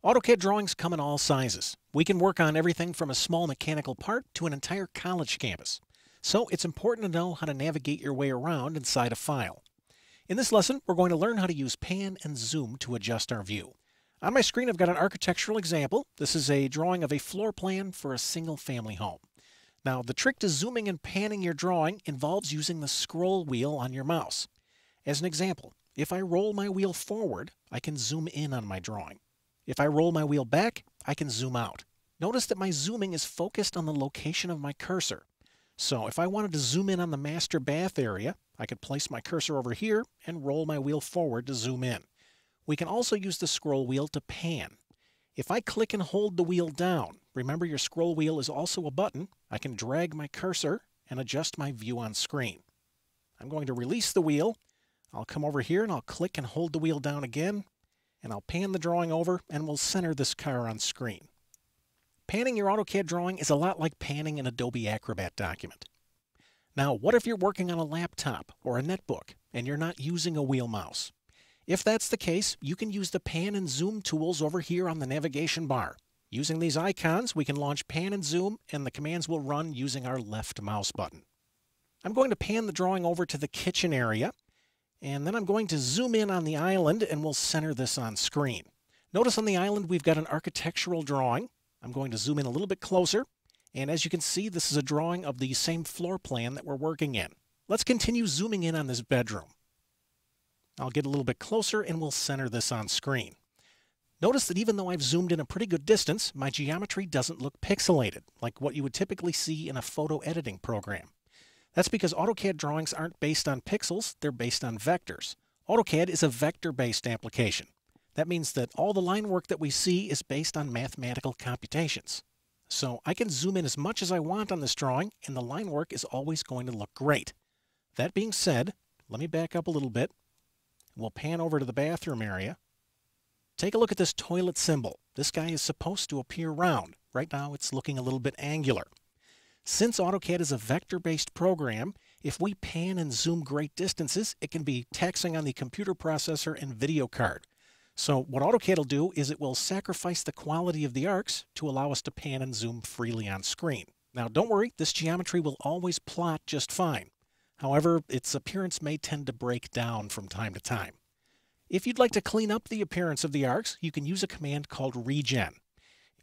AutoCAD drawings come in all sizes. We can work on everything from a small mechanical part to an entire college campus. So it's important to know how to navigate your way around inside a file. In this lesson, we're going to learn how to use pan and zoom to adjust our view. On my screen, I've got an architectural example. This is a drawing of a floor plan for a single-family home. Now, the trick to zooming and panning your drawing involves using the scroll wheel on your mouse. As an example, if I roll my wheel forward, I can zoom in on my drawing. If I roll my wheel back, I can zoom out. Notice that my zooming is focused on the location of my cursor. So if I wanted to zoom in on the master bath area, I could place my cursor over here and roll my wheel forward to zoom in. We can also use the scroll wheel to pan. If I click and hold the wheel down, remember your scroll wheel is also a button, I can drag my cursor and adjust my view on screen. I'm going to release the wheel. I'll come over here and I'll click and hold the wheel down again, and I'll pan the drawing over and we'll center this car on screen. Panning your AutoCAD drawing is a lot like panning an Adobe Acrobat document. Now, what if you're working on a laptop or a netbook and you're not using a wheel mouse? If that's the case, you can use the pan and zoom tools over here on the navigation bar. Using these icons, we can launch pan and zoom, and the commands will run using our left mouse button. I'm going to pan the drawing over to the kitchen area, and then I'm going to zoom in on the island and we'll center this on screen. Notice on the island we've got an architectural drawing. I'm going to zoom in a little bit closer, and as you can see, this is a drawing of the same floor plan that we're working in. Let's continue zooming in on this bedroom. I'll get a little bit closer and we'll center this on screen. Notice that even though I've zoomed in a pretty good distance, my geometry doesn't look pixelated, like what you would typically see in a photo editing program. That's because AutoCAD drawings aren't based on pixels, they're based on vectors. AutoCAD is a vector-based application. That means that all the line work that we see is based on mathematical computations. So I can zoom in as much as I want on this drawing, and the line work is always going to look great. That being said, let me back up a little bit. We'll pan over to the bathroom area. Take a look at this toilet symbol. This guy is supposed to appear round. Right now it's looking a little bit angular. Since AutoCAD is a vector-based program, if we pan and zoom great distances, it can be taxing on the computer processor and video card. So what AutoCAD will do is it will sacrifice the quality of the arcs to allow us to pan and zoom freely on screen. Now don't worry, this geometry will always plot just fine. However, its appearance may tend to break down from time to time. If you'd like to clean up the appearance of the arcs, you can use a command called regen.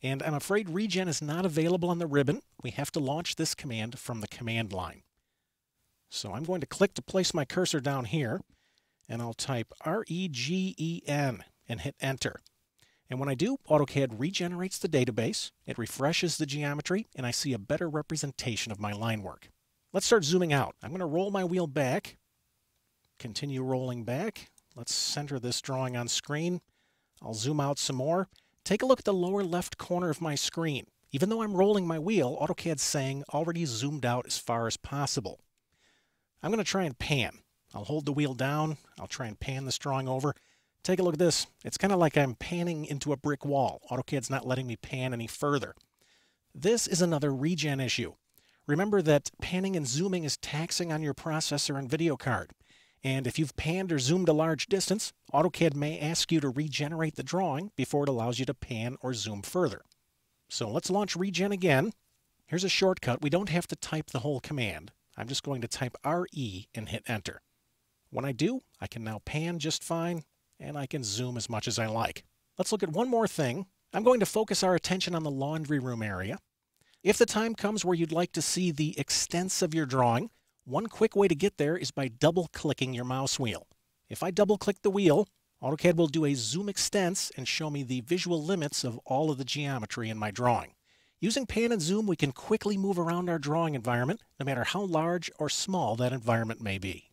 And I'm afraid regen is not available on the ribbon. We have to launch this command from the command line. So I'm going to click to place my cursor down here, and I'll type regen and hit enter. And when I do, AutoCAD regenerates the database, it refreshes the geometry, and I see a better representation of my line work. Let's start zooming out. I'm going to roll my wheel back, continue rolling back. Let's center this drawing on screen. I'll zoom out some more. Take a look at the lower left corner of my screen. Even though I'm rolling my wheel, AutoCAD's saying already zoomed out as far as possible. I'm going to try and pan. I'll hold the wheel down. I'll try and pan this drawing over. Take a look at this. It's kind of like I'm panning into a brick wall. AutoCAD's not letting me pan any further. This is another regen issue. Remember that panning and zooming is taxing on your processor and video card. And if you've panned or zoomed a large distance, AutoCAD may ask you to regenerate the drawing before it allows you to pan or zoom further. So let's launch regen again. Here's a shortcut. We don't have to type the whole command. I'm just going to type RE and hit enter. When I do, I can now pan just fine, and I can zoom as much as I like. Let's look at one more thing. I'm going to focus our attention on the laundry room area. If the time comes where you'd like to see the extents of your drawing, one quick way to get there is by double-clicking your mouse wheel. If I double-click the wheel, AutoCAD will do a zoom extents and show me the visual limits of all of the geometry in my drawing. Using pan and zoom, we can quickly move around our drawing environment, no matter how large or small that environment may be.